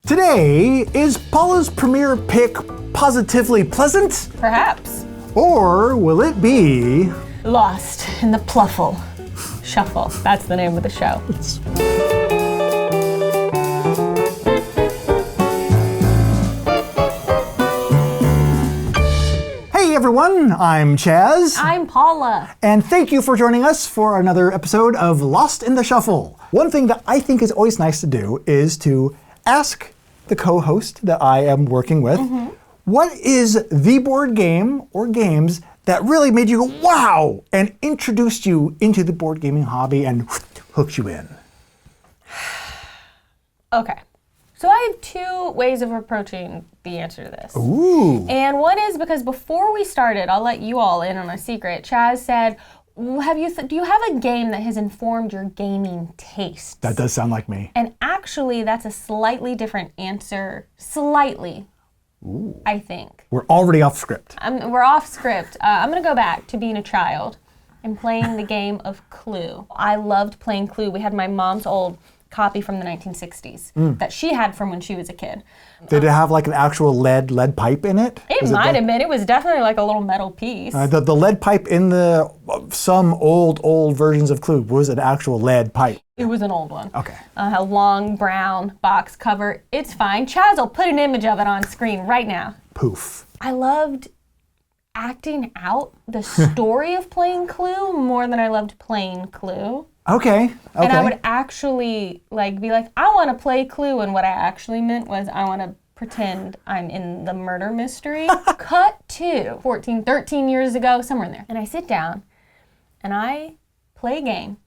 Today, is Paula's premiere pick positively pleasant? Perhaps. Or will it be... Lost in the Pluffle Shuffle. That's the name of the show. Hey everyone, I'm Chaz. I'm Paula. And thank you for joining us for another episode of Lost in the Shuffle. One thing that I think is always nice to do is to ask the co-host that I am working with, what is the board game or games that really made you go, wow, and introduced you into the board gaming hobby and hooked you in? Okay. So I have two ways of approaching the answer to this. Ooh. And one is because before we started, I'll let you all in on a secret. Chaz said, do you have a game that has informed your gaming tastes? That does sound like me. And actually, that's a slightly different answer. Slightly, Ooh. I think. We're already off script. We're off script. I'm going to go back to being a child and playing the game of Clue. I loved playing Clue. We had my mom's old copy from the 1960s that she had from when she was a kid. Did it have like an actual lead pipe in it? It might have been. It was definitely like a little metal piece. The lead pipe in some old versions of Clue was an actual lead pipe. It was an old one. Okay. A long brown box cover. It's fine. Chaz will put an image of it on screen right now. Poof. I loved acting out the story of playing Clue more than I loved playing Clue. Okay. And I would actually be like, I want to play Clue, and what I actually meant was I want to pretend I'm in the murder mystery. Cut to 14, 13 years ago, somewhere in there. And I sit down and I play a game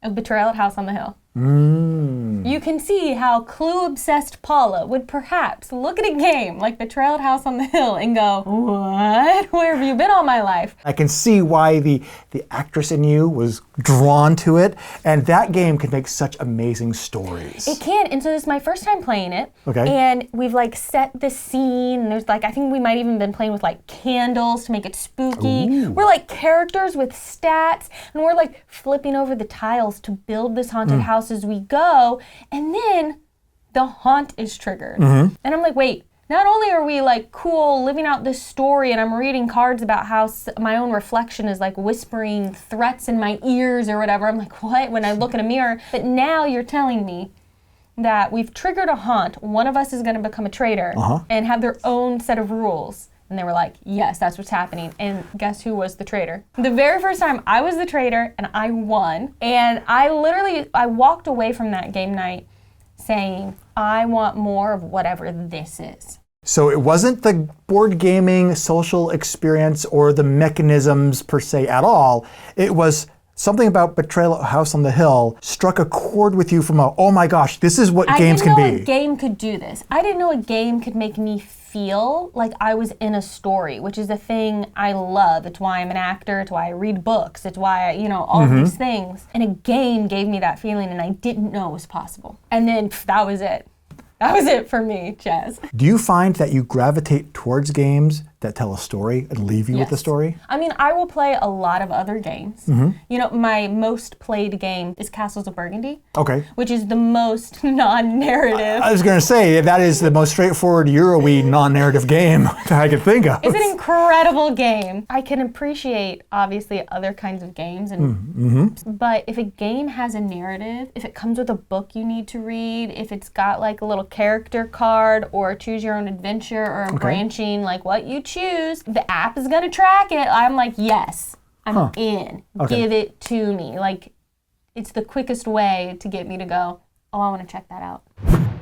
of Betrayal at House on the Hill. You can see how Clue-obsessed Paula would perhaps look at a game like Betrayal at House on the Hill and go, what? Where have you been all my life? I can see why the actress in you was drawn to it, and that game can make such amazing stories. It can, and so this is my first time playing it. Okay. And we've set the scene, and there's I think we might even been playing with candles to make it spooky. Ooh. We're characters with stats, and we're flipping over the tiles to build this haunted house as we go, and then the haunt is triggered. And I'm wait, not only are we cool living out this story, and I'm reading cards about how my own reflection is whispering threats in my ears or whatever. I'm what? When I look in a mirror. But now you're telling me that we've triggered a haunt. One of us is going to become a traitor and have their own set of rules. And they were yes, that's what's happening. And guess who was the traitor? The very first time I was the traitor and I won. And I walked away from that game night saying, I want more of whatever this is. So it wasn't the board gaming social experience or the mechanisms per se at all. It was something about Betrayal at House on the Hill struck a chord with you from oh my gosh, this is what games can be. I didn't know a game could do this. I didn't know a game could make me feel like I was in a story, which is a thing I love. It's why I'm an actor. It's why I read books. It's why all of these things. And a game gave me that feeling, and I didn't know it was possible. And then that was it. That was it for me, Chaz. Do you find that you gravitate towards games that tell a story and leave you with the story? I will play a lot of other games. My most played game is Castles of Burgundy. Okay. Which is the most non-narrative. I was going to say, that is the most straightforward Euro-y non-narrative game that I could think of. It's an incredible game. I can appreciate, obviously, other kinds of games. But if a game has a narrative, if it comes with a book you need to read, if it's got a little character card or choose your own adventure or a branching, what you choose, the app is going to track it. I'm yes, I'm in. Okay. Give it to me. It's the quickest way to get me to go, oh, I want to check that out.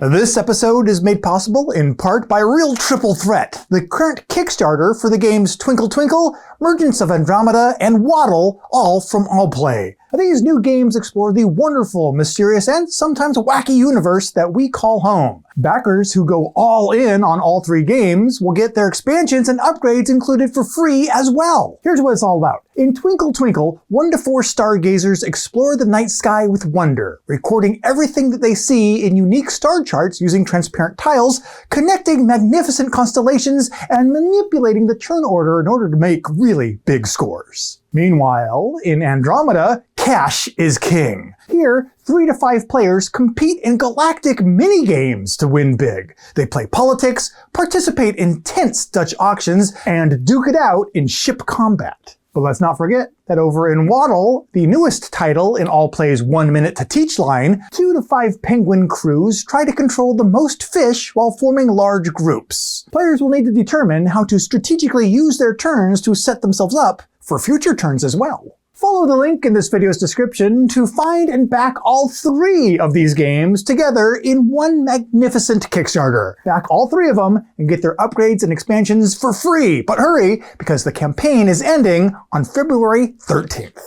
This episode is made possible in part by Real Triple Threat, the current Kickstarter for the games Twinkle Twinkle, Merchants of Andromeda, and Waddle, all from Allplay. These new games explore the wonderful, mysterious, and sometimes wacky universe that we call home. Backers who go all in on all three games will get their expansions and upgrades included for free as well. Here's what it's all about. In Twinkle Twinkle, 1 to 4 stargazers explore the night sky with wonder, recording everything that they see in unique star charts using transparent tiles, connecting magnificent constellations, and manipulating the turn order in order to make really big scores. Meanwhile, in Andromeda, cash is king. Here, 3 to 5 players compete in galactic mini-games to win big. They play politics, participate in tense Dutch auctions, and duke it out in ship combat. But let's not forget that over in Waddle, the newest title in All Play's 1 minute to teach line, 2 to 5 penguin crews try to control the most fish while forming large groups. Players will need to determine how to strategically use their turns to set themselves up for future turns as well. Follow the link in this video's description to find and back all 3 of these games together in one magnificent Kickstarter. Back all 3 of them and get their upgrades and expansions for free. But hurry, because the campaign is ending on February 13th.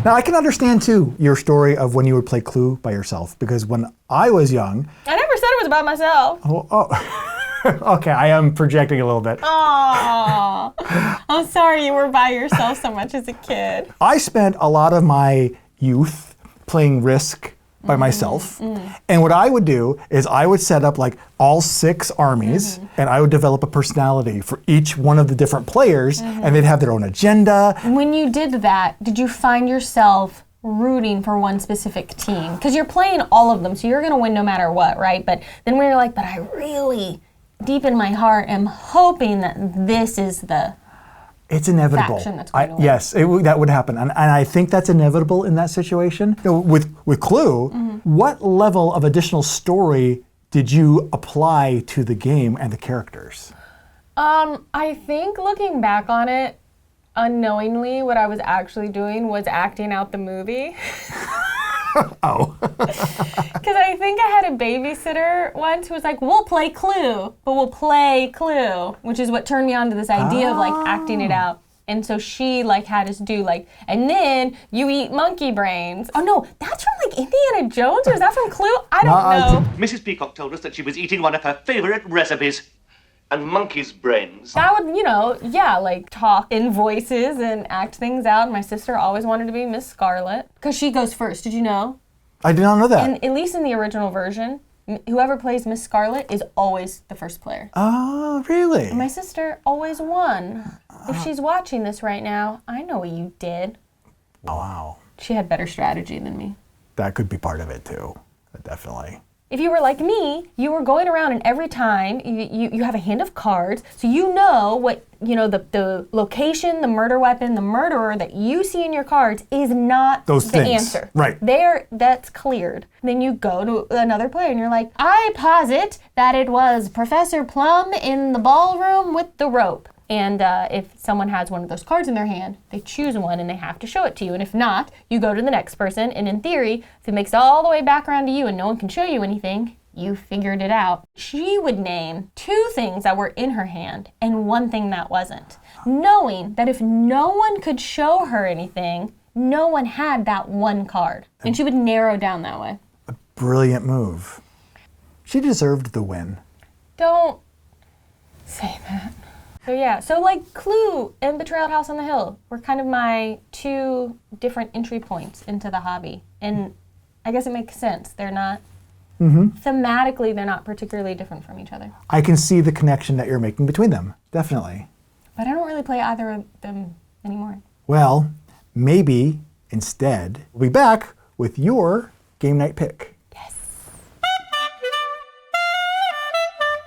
Now, I can understand, too, your story of when you would play Clue by yourself, because when I was young... I never said it was about myself. Okay, I am projecting a little bit. Aww. I'm sorry you were by yourself so much as a kid. I spent a lot of my youth playing Risk by myself. And what I would do is I would set up like all 6 armies and I would develop a personality for each one of the different players and they'd have their own agenda. When you did that, did you find yourself rooting for one specific team? Because you're playing all of them, so you're going to win no matter what, right? But then when you're like, but I really... deep in my heart, am hoping that this is the it's inevitable. faction that's going to win. Yes, that would happen. And I think that's inevitable in that situation. You know, with Clue, what level of additional story did you apply to the game and the characters? I think looking back on it, unknowingly, what I was actually doing was acting out the movie. Oh. Because I think I had a babysitter once who was like, we'll play Clue, but we'll play Clue, which is what turned me on to this idea of like acting it out. And so she like had us do like, and then you eat monkey brains. Oh no, that's from like Indiana Jones, or is that from Clue? I don't know. Mrs. Peacock told us that she was eating one of her favorite recipes. And monkey's brains. I would, like talk in voices and act things out. My sister always wanted to be Miss Scarlet because she goes first. Did you know? I did not know that. And at least in the original version, whoever plays Miss Scarlet is always the first player. Oh, really? And my sister always won. If she's watching this right now, I know what you did. Oh, wow. She had better strategy than me. That could be part of it too, definitely. If you were like me, you were going around and every time you have a hand of cards, so you know what, the location, the murder weapon, the murderer that you see in your cards is not those the things. Answer. Right. That's cleared. Then you go to another player and you're like, I posit that it was Professor Plum in the ballroom with the rope. And if someone has one of those cards in their hand, they choose one and they have to show it to you. And if not, you go to the next person. And in theory, if it makes it all the way back around to you and no one can show you anything, you figured it out. She would name 2 things that were in her hand and 1 thing that wasn't, knowing that if no one could show her anything, no one had that 1 card. And she would narrow down that way. A brilliant move. She deserved the win. Don't say that. So like Clue and Betrayal at House on the Hill were kind of my 2 different entry points into the hobby. And I guess it makes sense. They're not, thematically, they're not particularly different from each other. I can see the connection that you're making between them, definitely. But I don't really play either of them anymore. Well, maybe instead we'll be back with your game night pick. Yes.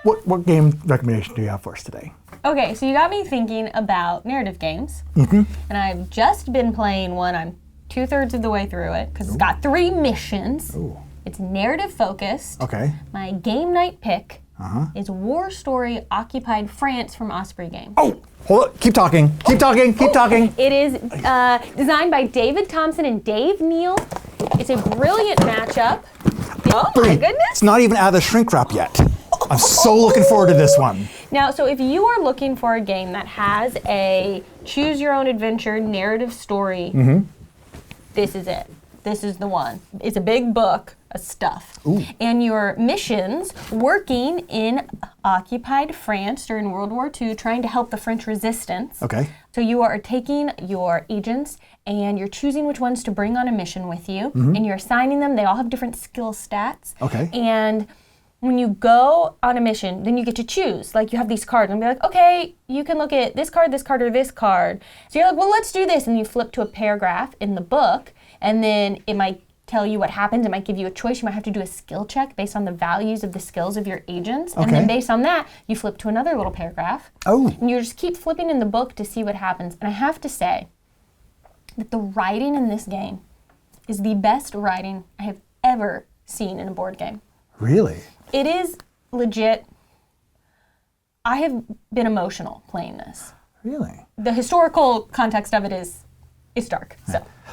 What game recommendation do you have for us today? Okay, so you got me thinking about narrative games. And I've just been playing one. I'm 2/3 of the way through it because it's got 3 missions. Ooh. It's narrative focused. Okay. My game night pick is War Story Occupied France from Osprey Games. Oh, hold on. Keep talking. Keep talking. Keep talking. It is designed by David Thompson and Dave Neal. It's a brilliant matchup. Oh my goodness. It's not even out of the shrink wrap yet. I'm so looking forward to this one. Now, so if you are looking for a game that has a choose your own adventure narrative story, this is it. This is the one. It's a big book of stuff. Ooh. And your missions working in occupied France during World War II, trying to help the French resistance. Okay. So you are taking your agents and you're choosing which ones to bring on a mission with you, and you're assigning them. They all have different skill stats. Okay. And when you go on a mission, then you get to choose. Like, you have these cards and be like, okay, you can look at this card, or this card. So you're like, well, let's do this. And you flip to a paragraph in the book, and then it might tell you what happens. It might give you a choice. You might have to do a skill check based on the values of the skills of your agents. And then based on that, you flip to another little paragraph. Oh. And you just keep flipping in the book to see what happens. And I have to say that the writing in this game is the best writing I have ever seen in a board game. Really? It is legit. I have been emotional playing this. Really? The historical context of it is dark.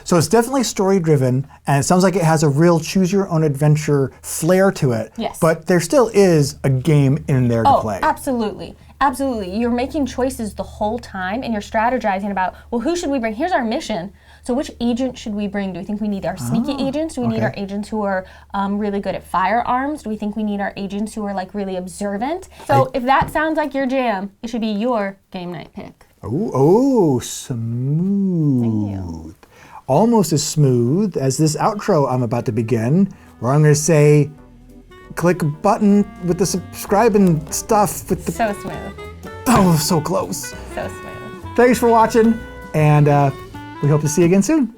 So it's definitely story-driven, and it sounds like it has a real choose-your-own-adventure flair to it. Yes. But there still is a game in there to play. Absolutely. Absolutely. You're making choices the whole time, and you're strategizing about, well, who should we bring? Here's our mission. So which agent should we bring? Do we think we need our sneaky agents? Do we need our agents who are really good at firearms? Do we think we need our agents who are like really observant? So if that sounds like your jam, it should be your game night pick. Oh, smooth. Thank you. Almost as smooth as this outro I'm about to begin, where I'm going to say, click a button with the subscribe and stuff with the... So smooth. Oh, so close. So smooth. Thanks for watching, and we hope to see you again soon.